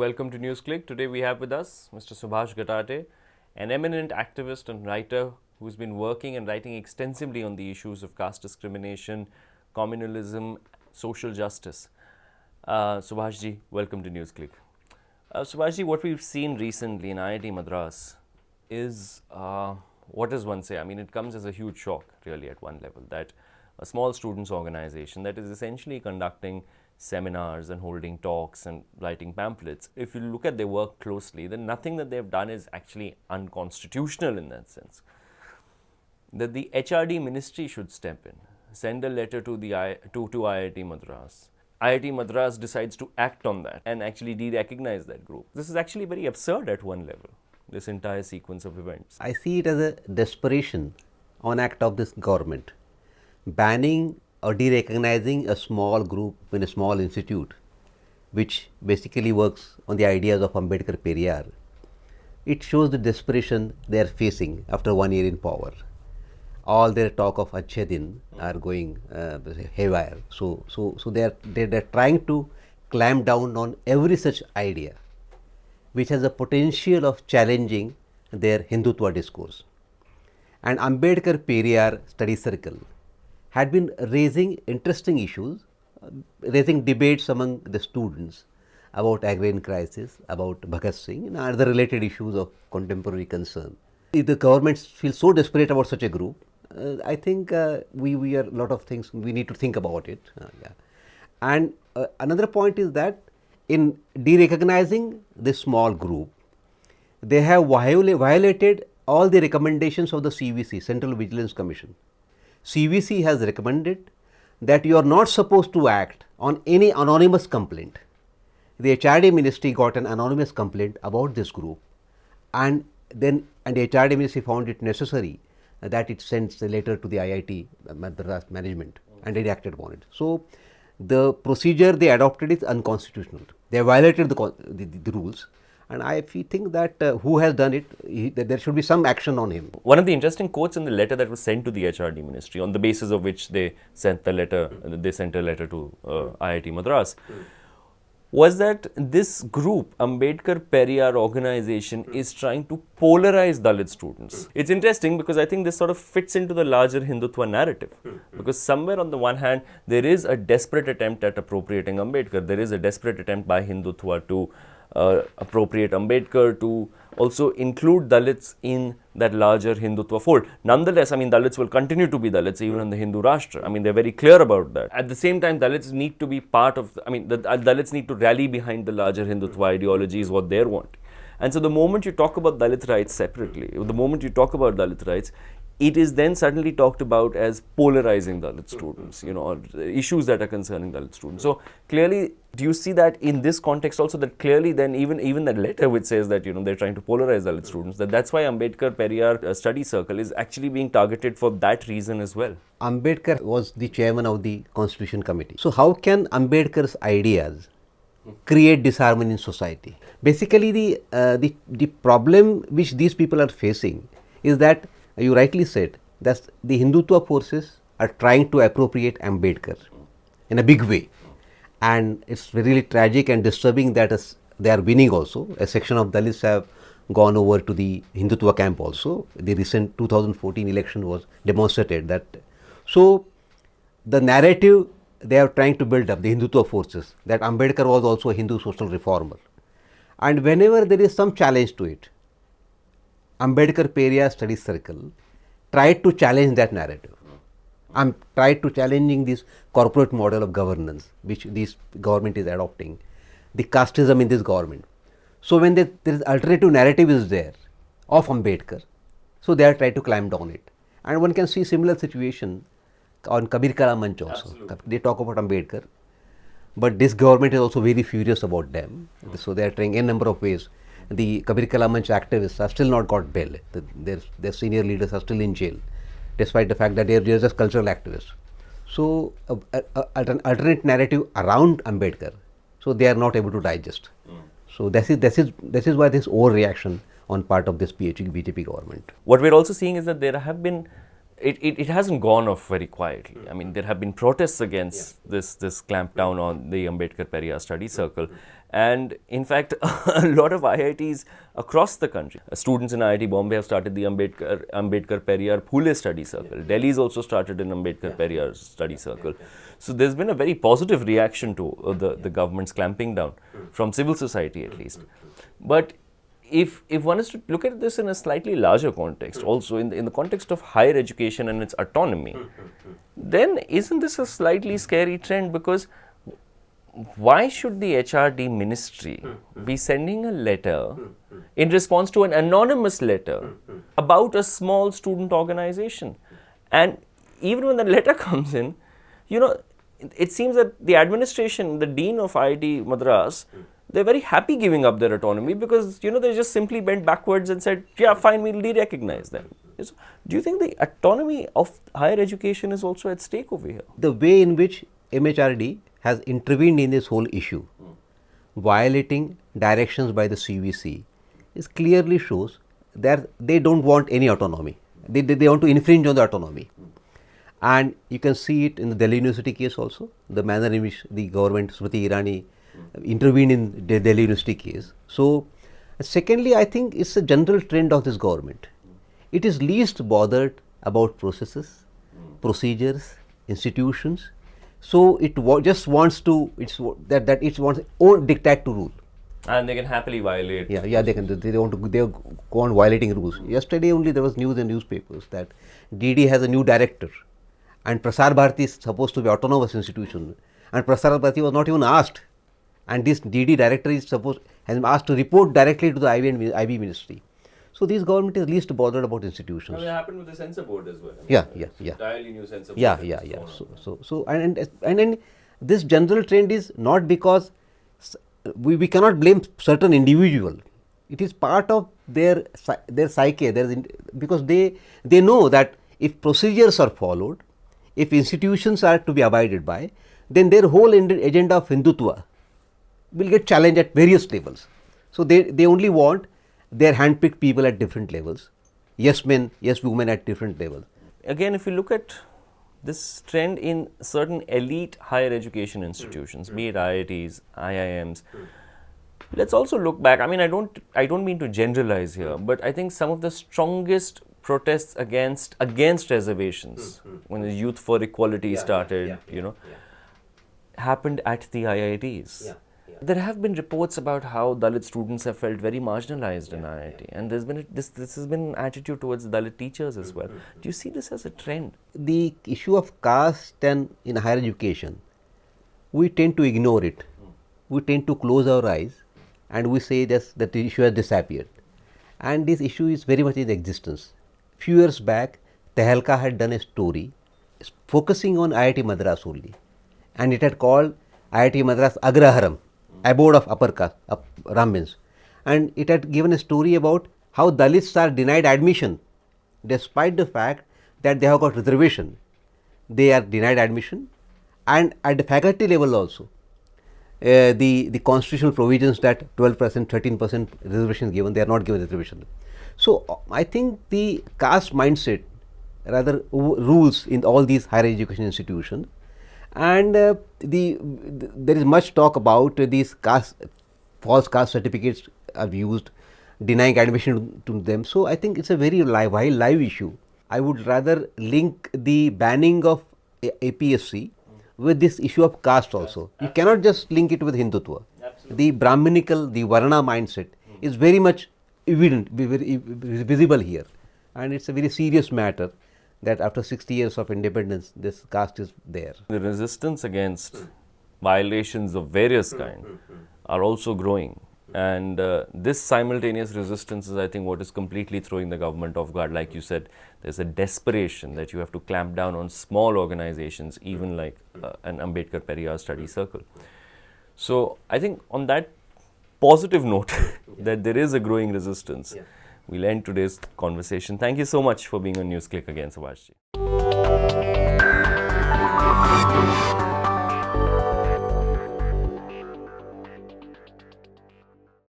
welcome to NewsClick. Today we have with us Mr. Subhash Gatate, an eminent activist and writer who's been working and writing extensively on the issues of caste discrimination, communalism, social justice. Subhashji, welcome to NewsClick. Subhashji, what we've seen recently in IIT Madras is, what does one say? I mean, it comes as a huge shock, really, at one level, that a small students' organization that is essentially conducting seminars and holding talks and writing pamphlets, if you look at their work closely, then nothing that they've done is actually unconstitutional in that sense. That the HRD ministry should step in, send a letter to IIT Madras. IIT Madras decides to act on that and actually de-recognize that group. This is actually very absurd at one level, this entire sequence of events. I see it as a desperation on act of this government, banning or de-recognizing a small group in a small institute, which basically works on the ideas of Ambedkar Periyar. It shows the desperation they are facing after 1 year in power. All their talk of Achhe Din are going haywire. So they're trying to clamp down on every such idea, which has a potential of challenging their Hindutva discourse. And Ambedkar Periyar Study Circle had been raising interesting issues, raising debates among the students about agrarian crisis, about Bhagat Singh and other related issues of contemporary concern. If the government feels so desperate about such a group, I think we are a lot of things we need to think about it. And another point is that in de-recognizing this small group, they have violated all the recommendations of the CVC, Central Vigilance Commission. CVC has recommended that you are not supposed to act on any anonymous complaint. The HRD ministry got an anonymous complaint about this group, and the HRD ministry found it necessary that it sends a letter to the IIT Madras management, and they acted upon it. So the procedure they adopted is unconstitutional. They violated the rules. And I think that who has done it, there should be some action on him. One of the interesting quotes in the letter that was sent to the HRD ministry, on the basis of which they sent a letter to IIT Madras, was that this group, Ambedkar Periyar organization, is trying to polarize Dalit students. It's interesting because I think this sort of fits into the larger Hindutva narrative. Because somewhere on the one hand, there is a desperate attempt at appropriating Ambedkar. There is a desperate attempt by Hindutva to appropriate Ambedkar, to also include Dalits in that larger Hindutva fold. Nonetheless, I mean, Dalits will continue to be Dalits even in the Hindu Rashtra. I mean, they're very clear about that. At the same time, Dalits need to be part of, the Dalits need to rally behind the larger Hindutva ideology is what they want. And so the moment you talk about Dalit rights separately, the moment you talk about Dalit rights, it is then suddenly talked about as polarizing Dalit students, or issues that are concerning Dalit students. So clearly, do you see that in this context also, that clearly then even that letter which says that, they're trying to polarize Dalit students, that's why Ambedkar Periyar Study Circle is actually being targeted for that reason as well? Ambedkar was the chairman of the Constitution Committee. So how can Ambedkar's ideas create disharmony in society? Basically, the problem which these people are facing is that, you rightly said, that the Hindutva forces are trying to appropriate Ambedkar in a big way. And it's really tragic and disturbing that they are winning also. A section of Dalits have gone over to the Hindutva camp also. The recent 2014 election was demonstrated that. So the narrative they are trying to build up, the Hindutva forces, that Ambedkar was also a Hindu social reformer. And whenever there is some challenge to it, Ambedkar Periyar Study Circle tried to challenge that narrative. Tried to challenging this corporate model of governance which this government is adopting, the casteism in this government. So when there is alternative narrative is there of Ambedkar, so they are trying to climb down it. And one can see similar situation on Kabir Kala Manch also. Absolutely. They talk about Ambedkar, but this government is also very furious about them. So they are trying a number of ways. The Kabir Kala Manch activists have still not got bail. Their senior leaders are still in jail, despite the fact that they are just cultural activists. So an alternate narrative around Ambedkar, so they are not able to digest. So this is why this overreaction on part of this BJP government. What we're also seeing is that there have been, it hasn't gone off very quietly. I mean, there have been protests against this clampdown on the Ambedkar Periyar Study Circle. And in fact, a lot of IITs across the country, students in IIT Bombay have started the Ambedkar Periyar Phule Study Circle. Delhi's also started an Ambedkar Periyar Study Circle. So there's been a very positive reaction to the government's clamping down, from civil society at least. But if one is to look at this in a slightly larger context, also in the context of higher education and its autonomy, then isn't this a slightly scary trend? Because why should the HRD ministry be sending a letter in response to an anonymous letter about a small student organization? And even when the letter comes in, it seems that the administration, the dean of IIT Madras, they're very happy giving up their autonomy because, they just simply bent backwards and said, yeah, fine, we'll de-recognize them. So, do you think the autonomy of higher education is also at stake over here? The way in which MHRD has intervened in this whole issue, violating directions by the CVC, is clearly shows that they don't want any autonomy. They want to infringe on the autonomy. And you can see it in the Delhi University case also, the manner in which the government, Smriti Irani, intervened in the Delhi University case. So, secondly, I think it's a general trend of this government. It is least bothered about processes, procedures, institutions. So it just wants to, it wants own dictate to rule. And they can happily violate. Yeah, they can. They go on violating rules. Yesterday only there was news in newspapers that DD has a new director, and Prasar Bharati is supposed to be autonomous institution, and Prasar Bharati was not even asked, and this DD director has been asked to report directly to the IB ministry. So this government is least bothered about institutions. Well, it happened with the censor board as well. Yeah. Entirely new censor board. Yeah. So and this general trend is not because we cannot blame certain individual. It is part of their psyche. Because they know that if procedures are followed, if institutions are to be abided by, then their whole agenda of Hindutva will get challenged at various levels. So they only want their handpicked people at different levels, yes men, yes women at different levels. Again, if you look at this trend in certain elite higher education institutions, be it IITs, IIMs, let's also look back. I mean, I don't mean to generalize here, but I think some of the strongest protests against reservations when the Youth for Equality started, happened at the IITs. There have been reports about how Dalit students have felt very marginalized in IIT, and there's been this has been an attitude towards Dalit teachers as well. Do you see this as a trend? The issue of caste and in higher education, we tend to ignore it. We tend to close our eyes and we say that the issue has disappeared. And this issue is very much in existence. Few years back, Tehelka had done a story focusing on IIT Madras only, and it had called IIT Madras Agraharam, abode of upper caste, Brahmins, and it had given a story about how Dalits are denied admission despite the fact that they have got reservation. They are denied admission, and at the faculty level also, the constitutional provisions that 12%, 13% reservation is given, they are not given reservation. So I think the caste mindset rather rules in all these higher education institutions. And there is much talk about these false caste certificates are used, denying admission to them. So I think it's a very live issue. I would rather link the banning of APSC with this issue of caste also. You cannot just link it with Hindutva. The Brahminical, the Varna mindset is very much evident, very visible here, and it's a very serious matter that after 60 years of independence, this caste is there. The resistance against violations of various kind are also growing, and this simultaneous resistance is, I think, what is completely throwing the government off guard. Like you said, there's a desperation that you have to clamp down on small organizations, even like an Ambedkar Periyar Study Circle. So I think on that positive note that there is a growing resistance, we'll end today's conversation. Thank you so much for being on NewsClick again, Subhash ji.